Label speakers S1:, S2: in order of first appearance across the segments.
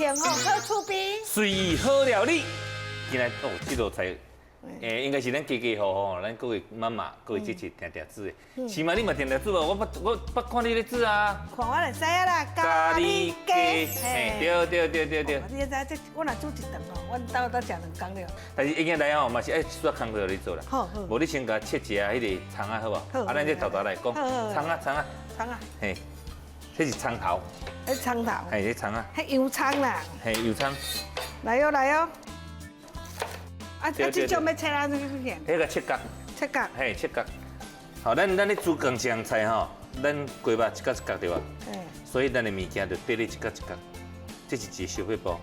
S1: 用哦，好趣味。
S2: 随意好料理。今仔这道菜，应该是咱家家户户，咱各位妈妈、各位姐姐定定煮的。起码你嘛定定煮啊，我捌看你咧煮啊。
S1: 看我就知影啦，
S2: 咖喱鸡，嘿，对。
S1: 你知这我若煮一顿哦，阮兜食2工了。
S2: 但是已经来哦，嘛是爱煞工课你做啦。
S1: 好。
S2: 无你先甲切一下迄个葱啊，好无？啊，咱这豆豆来讲，葱啊。
S1: 葱啊。
S2: 嘿，这是葱头。
S1: 迄葱头。
S2: 嘿，这葱啊。
S1: 迄油葱啦。
S2: 嘿，油葱。
S1: 来哟。这种要切啊，这个片。
S2: 迄个切角。
S1: 切角。
S2: 嘿，切角。好，咱咧煮更香菜吼，咱鸡肉一角一角对吧？所以咱的物件就对你一角一角，这是一个小撇步。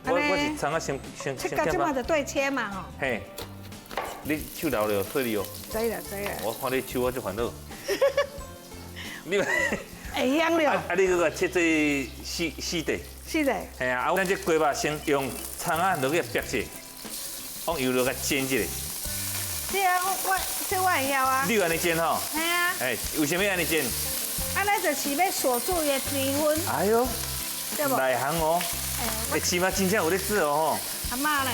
S2: 我是葱啊，先
S1: 切角这嘛就对切嘛吼。
S2: 嘿，你手留了水哩哦。
S1: 知啦。
S2: 我看你手我就烦恼。你
S1: 会香了。
S2: 啊，你个切这四块。
S1: 是的。
S2: 嘿啊，咱这鸡肉先用葱啊落去煸一下，往油落去煎一下。
S1: 是啊，我会晓啊。
S2: 你有安尼煎吼？
S1: 系啊。
S2: 哎，为什么安尼煎？
S1: 安尼就是要锁住伊的甜分。
S2: 哎呦，
S1: 对不？
S2: 内行哦。哎，起码真正有咧煮哦吼。
S1: 阿妈咧。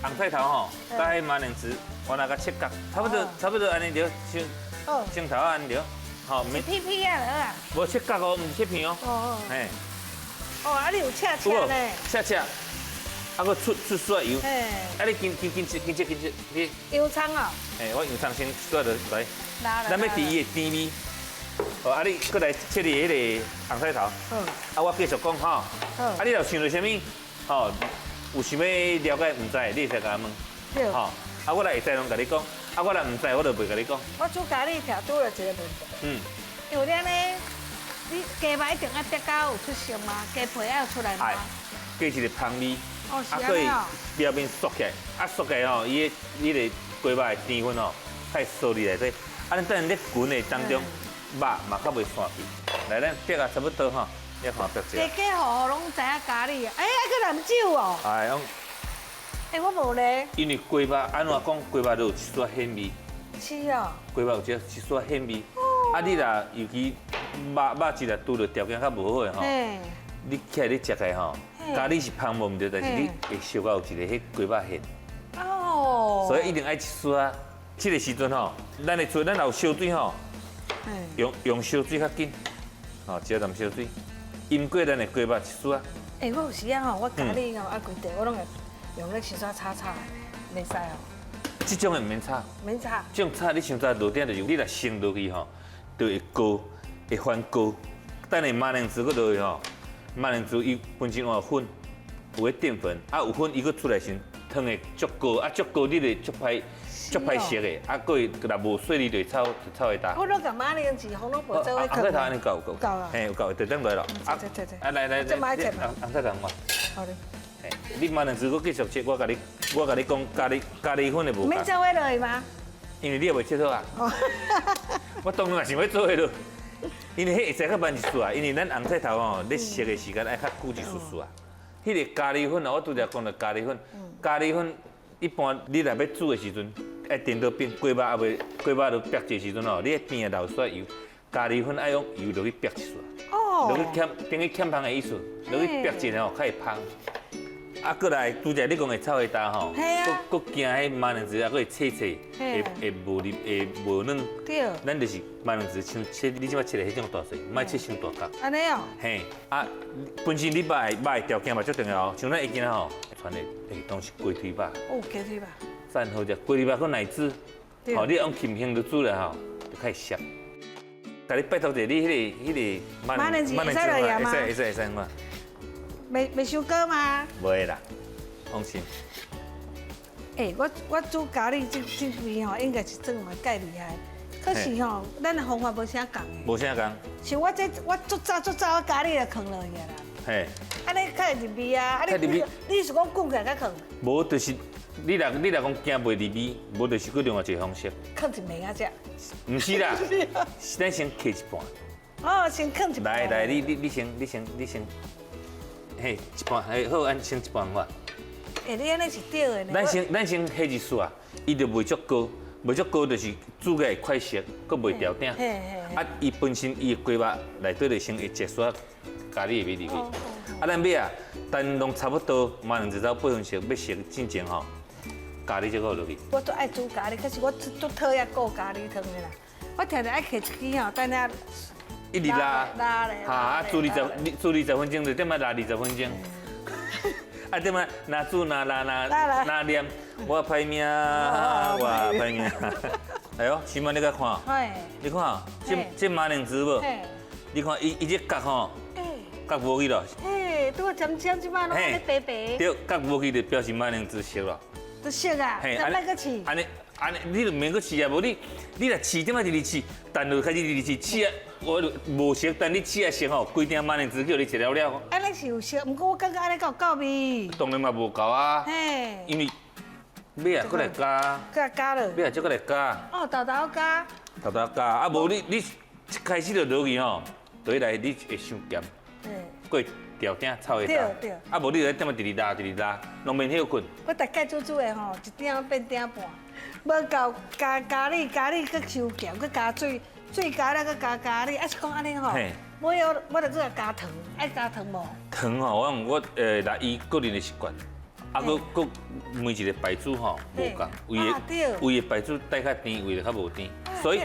S2: 红菜头吼，加迄马铃薯，我那个切角，差不多安尼着，先头安尼着，吼，
S1: 一片片啊，好啊。
S2: 无切角哦，唔切片哦。
S1: 哦。
S2: 嘿。
S1: 啊，你有切咧？
S2: 切，啊，佮出煞油。嘿。啊，你紧你。
S1: 油葱哦。
S2: 嘿，我油葱先煞落来。咱要伫伊的甜味。哦，啊，你过来切你迄个红菜头。啊，我继续讲吼。啊，你若想到啥物？吼，有想要了解唔知，你会使甲我问。
S1: 对。
S2: 吼，啊，我来会使拢甲你讲。啊，我若唔知，我就袂甲你讲。
S1: 我煮咖喱条拄了一个问题。因为咱咧，你鸡肉一定要煸到有出色吗？鸡皮要有出来吗？
S2: 加一个香味。
S1: 哦，是安尼哦。
S2: 表面缩起来，啊缩起来吼，伊个鸡肉的甜分吼，太缩入来底。啊，你等咧滚的当中，肉嘛较袂散去。来，咱煸啊差不多吼，你看煸一下。
S1: 家家户户拢知影咖喱，哎，还佮啉酒哦。
S2: 哎，
S1: 我无咧。
S2: 因为鸡肉安怎讲，鸡肉都有一撮鲜味。
S1: 是哦。
S2: 鸡肉有一撮鲜味。啊，你若尤其肉质若拄着条件较无好的吼，你起来你食起吼，咖喱是香无毋对，但是你会烧到有一个迄鸡肉馅。哦。所以一定爱一撮。这个时阵吼，咱会做，咱有烧水吼，用烧水较紧，吼，一啖烧水，淹过咱的鸡肉一撮。
S1: 我有时啊吼，我咖喱吼啊规地我拢会用咧洗刷炒，袂使哦。
S2: 这种的唔免炒。
S1: 免炒。这
S2: 种炒你想知落点就是你若升落去吼，就会高，会翻高。等下马铃薯嗰落去吼，马铃薯伊本身有粉，有迄淀粉，啊有粉伊佫出来时汤会足高，啊足高你就足歹熟的，啊佫若无水你就炒会大。
S1: 我拢甲马铃薯红萝卜做伙
S2: 红菜头安尼够。
S1: 够啊。
S2: 嘿，有够，就等来咯。
S1: 啊
S2: 来，
S1: 这买切嘛。
S2: 红菜头我。
S1: 好的。
S2: 嘿，你马铃薯佫继续切，我甲你讲咖喱粉的无。
S1: 免做伙落去吗？
S2: 因为你也袂切好啊。我当然也想要做伙咯。因为迄会使较慢一丝啊，因为咱红菜头吼，你熟的时间爱较久一丝丝啊。迄个咖喱粉啊，我拄则讲到咖喱粉，咖喱粉一般你若要煮的时阵，爱颠到边，鸡肉也袂，鸡肉都煸一时阵吼，你边啊留煞油，咖喱粉爱用油落去煸一丝，落去等于欠香的意思，落去煸一下吼，较会香。啊，过来拄则你讲的炒会大吼，佫惊迄马铃薯啊，佫会脆，会无入，会无软。对。咱就是马铃薯像切，你即摆切的迄种大细，莫切伤大角。安尼哦。嘿，啊，本身你肉的条件嘛足重要哦，像咱会见吼，传的当是鸡腿肉。哦，鸡腿肉。真好食，鸡腿肉佮奶汁，吼，你用轻轻就煮了吼，就开始熟。甲你拜托者，你迄个
S1: 马铃薯会使落去吗？
S2: 会使我。
S1: 袂伤过吗？
S2: 袂啦，放心。
S1: 我煮咖喱这味吼，应该是真嘛介厉害。可是吼，咱的方法无啥共的。
S2: 无啥共。像
S1: 我足早咖喱就放落去啦。嘿。安尼较会入味啊！你是讲滚起来较放？
S2: 无，就是你若讲惊袂入味，无就是佫另外一个方式。
S1: 放一暝啊只。
S2: 唔是啦，咱先刻一半。
S1: 哦，先放一半。
S2: 来，你先。嘿，一半，好，按先一半法。
S1: 你安尼是对的呢。
S2: 咱先下一丝啊，伊就袂足高，就是煮个会快熟，佮袂掉鼎。啊，伊本身伊的鸡肉内底就先会结束咖喱的味入去。咱尾啊，等拢差不多麻两只走8分熟，要熟之前吼，咖喱就搁落去。
S1: 我都爱煮咖喱，可是我都讨厌顾咖喱汤的啦。我常常爱摕一支吼，等下
S2: 一直拉，
S1: 拉咧，
S2: 哈，煮20分钟，就点仔拉20分钟。啊，点仔拿煮拿拉拿念，我歹命，我歹命。哎呦，徐妈你甲看，你看，这麻两只无？你看伊这角吼，角无去咯。
S1: 拄好尖尖，即摆拢安尼白白。
S2: 对，角无去就表示麻两只熟咯。
S1: 都熟啊，再来个试。
S2: 安尼，你就免去试啊，无你若试点仔直试，但就开始直试，试啊，我无熟，但你试啊熟吼，规定麻两只叫你食了了。
S1: 安尼是有熟，不过我感觉安尼够够味。
S2: 当然嘛无够啊，因为尾啊，搁来加，
S1: 加了。
S2: 尾啊，再搁来加。
S1: 哦，豆豆加。
S2: 豆豆加，啊无你一开始就落去吼，倒来你会伤咸。过条件炒会大。对。啊无你就点仔直拉，拢免休困。
S1: 我大概煮的吼，1点变1点半，无够加咖喱搁收咸，搁加水加了搁加咖喱，还是讲安尼吼？我就搁加糖，爱加糖无？
S2: 糖吼，我来伊个人的习惯。啊，佮每一个牌子吼无共，胃的牌子带较甜，胃的较无甜，所以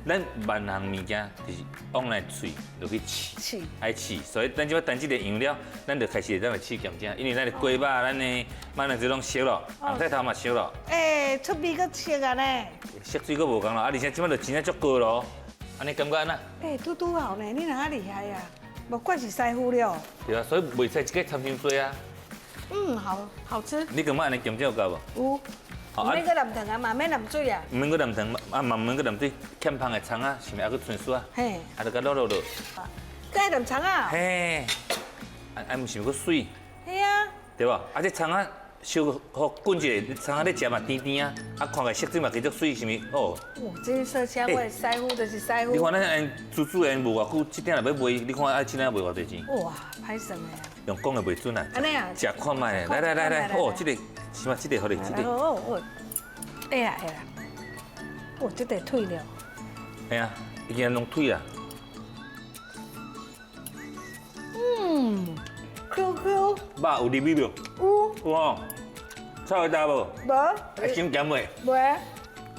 S2: 咱万项物件就是往咱嘴落去试，爱试，所以咱即摆等这个样了，咱就开始咱来试咸正，因为咱的鸡肉、咱的麻两只拢熟了，红菜头嘛熟了。
S1: 出味搁熟啊呢？
S2: 熟水搁无共咯，啊，而且即摆就钱仔足高咯，安尼感觉安那？
S1: 拄拄好呢，你哪厉害呀？无怪是师傅了。
S2: 对啊，所以袂使一个参伤多啊。
S1: 好吃。
S2: 你感觉安尼咸正有够无？
S1: 有。免搁淋糖啊，嘛免淋水啊。
S2: 唔免搁淋糖，啊嘛唔免搁淋水，欠芳的葱啊，是咪还搁纯素啊？嘿。啊，就甲落。
S1: 搁爱淋葱啊？
S2: 嘿。啊，唔是搁水。
S1: 嘿啊。
S2: 对吧？啊，这葱啊，烧好滚一下，葱啊你食嘛甜甜啊，啊看起来色水嘛继续水，是咪？哦。
S1: 这说香味，师傅就是师傅。
S2: 你看咱安煮安无偌久，这点若要卖，你看爱凊彩卖偌济钱？
S1: 哇，歹算的。
S2: 用讲的袂准啊。
S1: 安尼啊？
S2: 食看卖，来，哦，这个起码这个好哩，这个。
S1: 哦。哎呀，哦，这个退了。
S2: 哎呀，已经弄退啊。
S1: QQ。
S2: 肉有入味无？有吼。炒会大无？
S1: 无。
S2: 会伤咸袂？
S1: 袂。啊，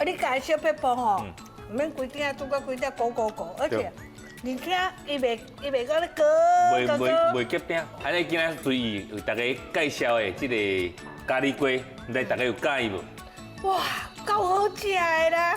S1: 你加小撇步吼，唔免规定煮到规定糊，而且而且伊袂搁咧
S2: 袂结冰。安尼今仔随意为大家介绍的这个咖喱鸡，唔知大家有介意无？
S1: 哇，够好食的啦！